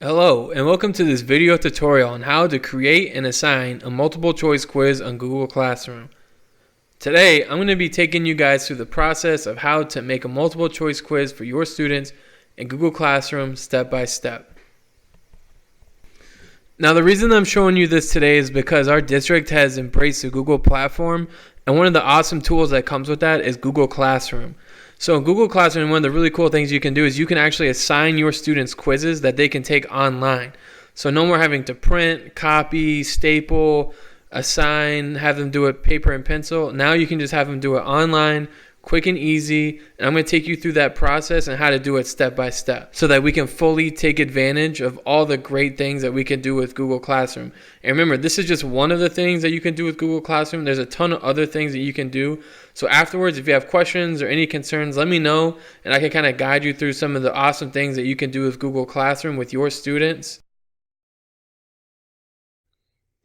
Hello and welcome to this video tutorial on how to create and assign a multiple choice quiz on Google Classroom. Today I'm going to be taking you guys through the process of how to make a multiple choice quiz for your students in Google Classroom step by step. Now the reason I'm showing you this today is because our district has embraced the Google platform, and one of the awesome tools that comes with that is Google Classroom. So in Google Classroom, one of the really cool things you can do is you can actually assign your students quizzes that they can take online. So no more having to print, copy, staple, assign, have them do it paper and pencil. Now you can just have them do it online, quick and easy. And I'm going to take you through that process and how to do it step by step so that we can fully take advantage of all the great things that we can do with Google Classroom. And remember, this is just one of the things that you can do with Google Classroom. There's a ton of other things that you can do. So afterwards, if you have questions or any concerns, let me know and I can kind of guide you through some of the awesome things that you can do with Google Classroom with your students.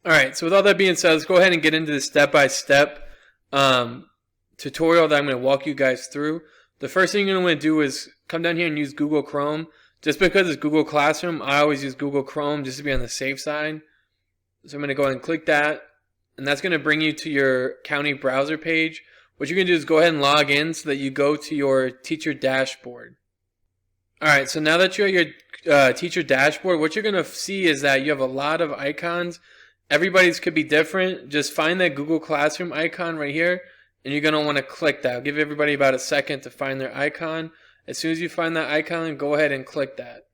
All right, so with all that being said, let's go ahead and get into the step-by-step tutorial that I'm going to walk you guys through. The first thing you're going to want to do is come down here and use Google Chrome. Just because it's Google Classroom, I always use Google Chrome just to be on the safe side. So I'm going to go ahead and click that, and that's going to bring you to your county browser page. What you're going to do is go ahead and log in so that you go to your teacher dashboard. Alright, so now that you're at your teacher dashboard, what you're going to see is that you have a lot of icons. Everybody's could be different. Just find that Google Classroom icon right here, and you're going to want to click that. I'll give everybody about a second to find their icon. As soon as you find that icon, go ahead and click that.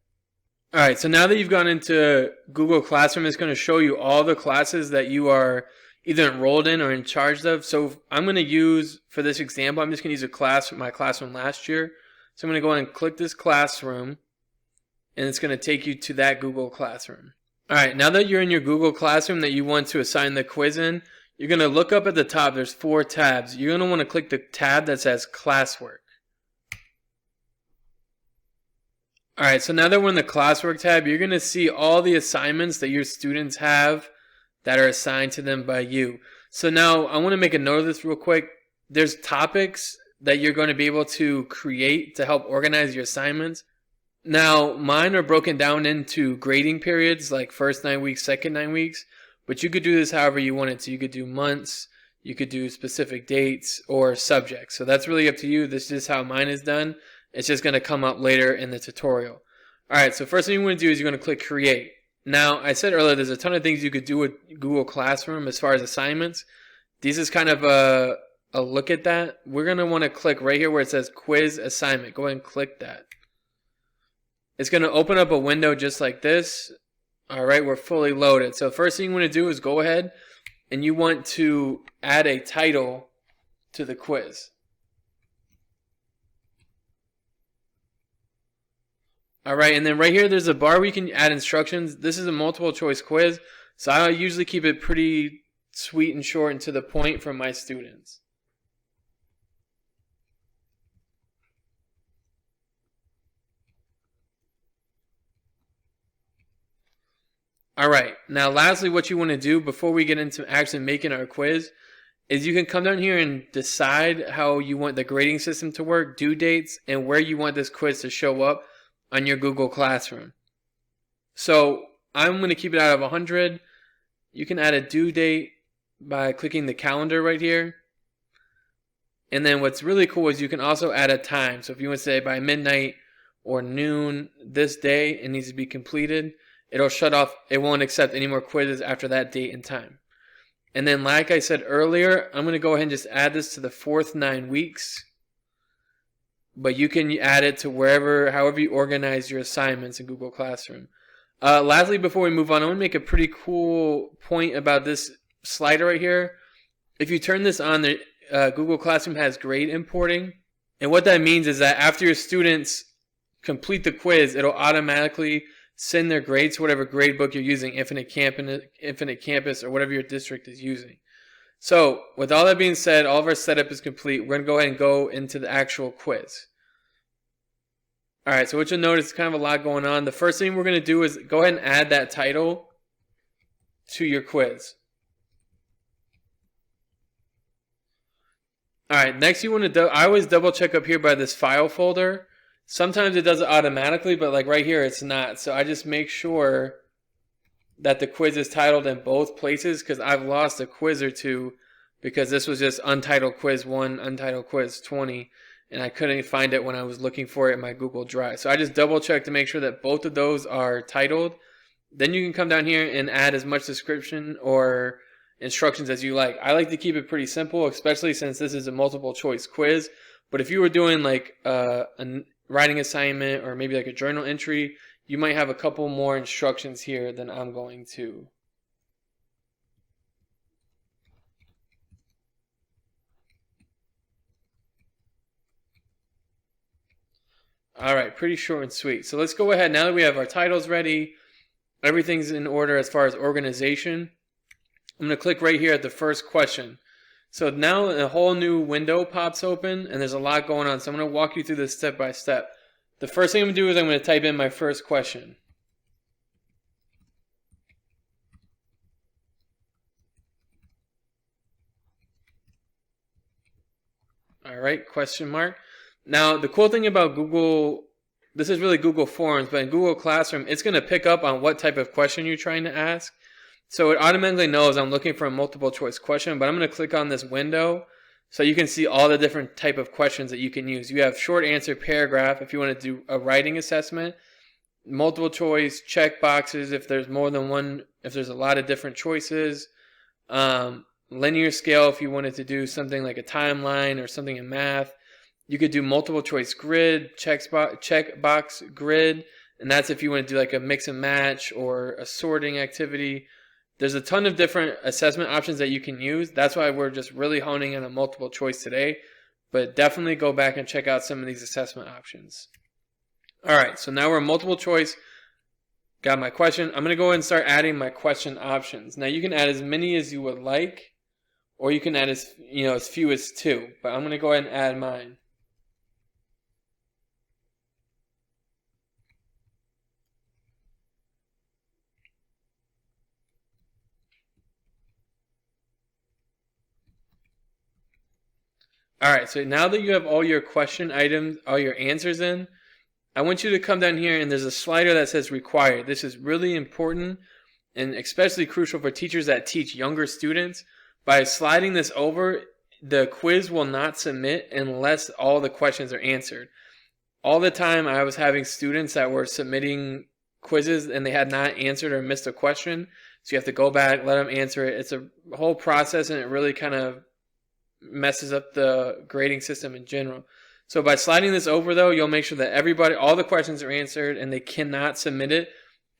Alright, so now that you've gone into Google Classroom, it's going to show you all the classes that you are either enrolled in or in charge of. So I'm going to use, for this example, I'm just going to use a class from my classroom last year. So I'm going to go ahead and click this classroom, and it's going to take you to that Google Classroom. Alright, now that you're in your Google Classroom that you want to assign the quiz in, you're going to look up at the top. There's 4 tabs. You're going to want to click the tab that says Classwork. Alright, so now that we're in the Classwork tab, you're going to see all the assignments that your students have that are assigned to them by you. So now I want to make a note of this real quick. There's topics that you're going to be able to create to help organize your assignments. Now mine are broken down into grading periods, like first 9 weeks, second 9 weeks, but you could do this however you wanted to. You could do months, you could do specific dates or subjects. So that's really up to you. This is how mine is done. It's just going to come up later in the tutorial. Alright, so first thing you want to do is you're going to click create. Now, I said earlier there's a ton of things you could do with Google Classroom as far as assignments. This is kind of a look at that. We're going to want to click right here where it says quiz assignment. Go ahead and click that. It's going to open up a window just like this. Alright, we're fully loaded. So first thing you want to do is go ahead and you want to add a title to the quiz. Alright, and then right here there's a bar where you can add instructions. This is a multiple choice quiz, so I usually keep it pretty sweet and short and to the point for my students. Alright, now lastly what you want to do before we get into actually making our quiz is you can come down here and decide how you want the grading system to work, due dates, and where you want this quiz to show up on your Google Classroom. So I'm going to keep it out of 100. You can add a due date by clicking the calendar right here. And then what's really cool is you can also add a time. So if you want to say by midnight or noon this day it needs to be completed, it'll shut off. It won't accept any more quizzes after that date and time. And then like I said earlier, I'm going to go ahead and just add this to the 4th 9 weeks. But you can add it to however you organize your assignments in Google Classroom. Lastly, before we move on, I want to make a pretty cool point about this slider right here. If you turn this on, Google Classroom has grade importing. And what that means is that after your students complete the quiz, it'll automatically send their grades to whatever grade book you're using, Infinite Campus, or whatever your district is using. So, with all that being said, all of our setup is complete. We're going to go ahead and go into the actual quiz. Alright, so what you'll notice is kind of a lot going on. The first thing we're going to do is go ahead and add that title to your quiz. Alright, next you want to, I always double check up here by this file folder. Sometimes it does it automatically, but like right here, it's not. So I just make sure that the quiz is titled in both places, because I've lost a quiz or two because this was just untitled quiz 1, untitled quiz 20, and I couldn't find it when I was looking for it in my Google Drive. So I just double check to make sure that both of those are titled. Then you can come down here and add as much description or instructions as you like. I like to keep it pretty simple, especially since this is a multiple choice quiz. But if you were doing like a writing assignment or maybe like a journal entry, you might have a couple more instructions here than I'm going to. All right, pretty short and sweet. So let's go ahead. Now that we have our titles ready, everything's in order as far as organization, I'm going to click right here at the first question. So now a whole new window pops open, and there's a lot going on. So I'm going to walk you through this step by step. The first thing I'm going to do is I'm going to type in my first question. All right, question mark. Now, the cool thing about Google, this is really Google Forms, but in Google Classroom, it's going to pick up on what type of question you're trying to ask. So it automatically knows I'm looking for a multiple choice question, but I'm going to click on this window so you can see all the different type of questions that you can use. You have short answer, paragraph if you want to do a writing assessment, multiple choice, check boxes if there's more than one, if there's a lot of different choices, linear scale if you wanted to do something like a timeline or something in math. You could do multiple choice grid, check box grid, and that's if you want to do like a mix and match or a sorting activity. There's a ton of different assessment options that you can use. That's why we're just really honing in on multiple choice today, but definitely go back and check out some of these assessment options. All right, so now we're multiple choice. Got my question. I'm going to go ahead and start adding my question options. Now you can add as many as you would like, or you can add as few as 2, but I'm going to go ahead and add mine. All right, so now that you have all your question items, all your answers in, I want you to come down here and there's a slider that says required. This is really important and especially crucial for teachers that teach younger students. By sliding this over, the quiz will not submit unless all the questions are answered. All the time I was having students that were submitting quizzes and they had not answered or missed a question. So you have to go back, let them answer it. It's a whole process and it really kind of messes up the grading system in general. So by sliding this over though, you'll make sure that all the questions are answered and they cannot submit it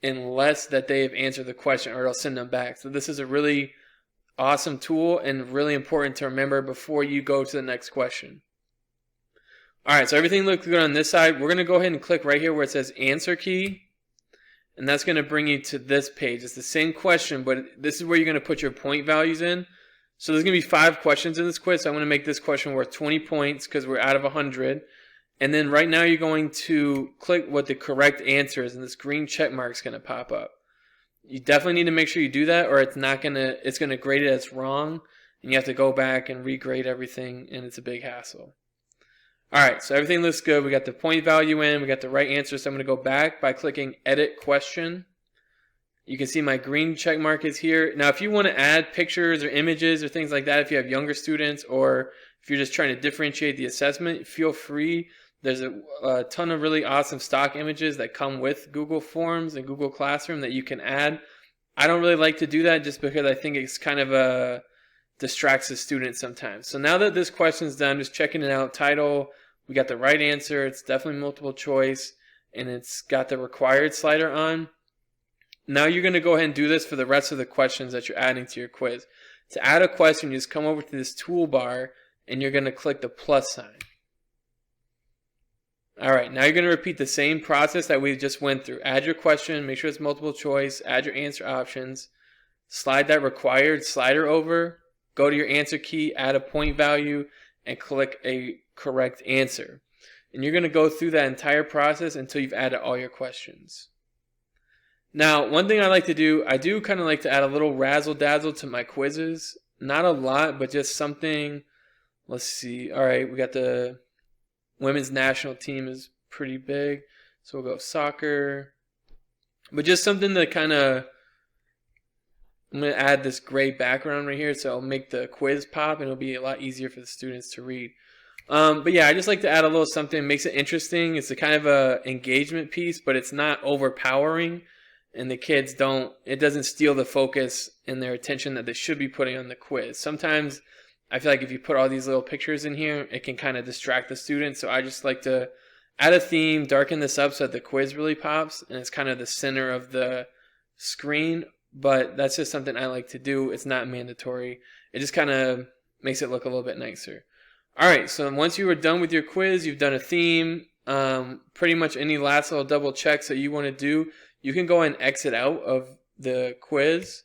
unless that they've answered the question or it'll send them back. So this is a really awesome tool and really important to remember before you go to the next question. Alright, so everything looks good on this side. We're going to go ahead and click right here where it says answer key, and that's going to bring you to this page. It's the same question, but this is where you're going to put your point values in. So there's going to be 5 questions in this quiz. So I'm going to make this question worth 20 points because we're out of 100. And then right now you're going to click what the correct answer is, and this green check mark is going to pop up. You definitely need to make sure you do that, or it's going to grade it as wrong, and you have to go back and regrade everything, and it's a big hassle. All right, so everything looks good. We got the point value in, we got the right answer. So I'm going to go back by clicking Edit Question. You can see my green check mark is here. Now, if you want to add pictures or images or things like that, if you have younger students or if you're just trying to differentiate the assessment, feel free. There's a ton of really awesome stock images that come with Google Forms and Google Classroom that you can add. I don't really like to do that just because I think it's kind of distracts the student sometimes. So now that this question's done, just checking it out. Title, we got the right answer. It's definitely multiple choice, and it's got the required slider on. Now you're going to go ahead and do this for the rest of the questions that you're adding to your quiz. To add a question, you just come over to this toolbar and you're going to click the plus sign. Alright, now you're going to repeat the same process that we just went through. Add your question, make sure it's multiple choice, add your answer options, slide that required slider over, go to your answer key, add a point value, and click a correct answer. And you're going to go through that entire process until you've added all your questions. Now, one thing I like to do, I do kind of like to add a little razzle-dazzle to my quizzes. Not a lot, but just something. Let's see. All right, we got the women's national team is pretty big. So we'll go soccer. But just something to kind of, I'm going to add this gray background right here, so I'll make the quiz pop, and it'll be a lot easier for the students to read. But yeah, I just like to add a little something, makes it interesting. It's a kind of a engagement piece, but it's not overpowering, and the kids it doesn't steal the focus and their attention that they should be putting on the quiz. Sometimes I feel like if you put all these little pictures in here, it can kind of distract the students. So I just like to add a theme, darken this up so that the quiz really pops, and it's kind of the center of the screen. But that's just something I like to do. It's not mandatory. It just kind of makes it look a little bit nicer. All right, so once you are done with your quiz, you've done a theme, pretty much any last little double checks that you want to do, you can go and exit out of the quiz.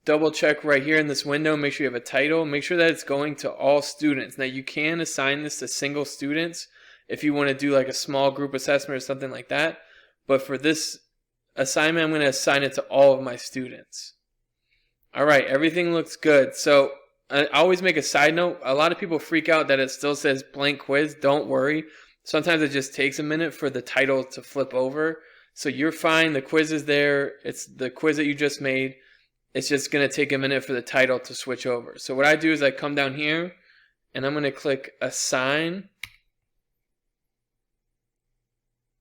Double check right here in this window, make sure you have a title, make sure that it's going to all students. Now you can assign this to single students if you want to do like a small group assessment or something like that, but for this assignment, I'm going to assign it to all of my students. All right, everything looks good. So I always make a side note. A lot of people freak out that it still says blank quiz. Don't worry. Sometimes it just takes a minute for the title to flip over. So you're fine. The quiz is there. It's the quiz that you just made. It's just going to take a minute for the title to switch over. So what I do is I come down here and I'm going to click assign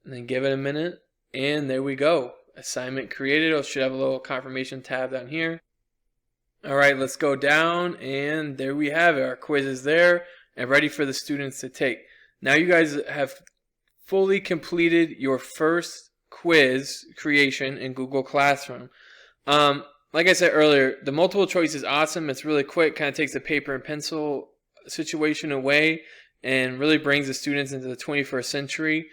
and then give it a minute. And there we go. Assignment created. It should have a little confirmation tab down here. All right, let's go down, and there we have it. Our quiz is there and ready for the students to take. Now you guys have fully completed your first quiz creation in Google Classroom. Like I said earlier, the multiple choice is awesome. It's really quick, kind of takes the paper and pencil situation away and really brings the students into the 21st century.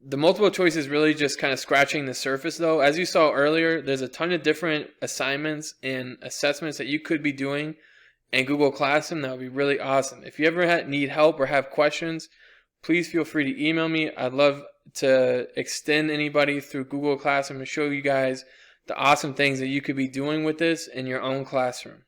The multiple choice is really just kind of scratching the surface though. As you saw earlier, there's a ton of different assignments and assessments that you could be doing in Google Classroom. That would be really awesome. If you ever need help or have questions, please feel free to email me. I'd love to extend anybody through Google Classroom and show you guys the awesome things that you could be doing with this in your own classroom.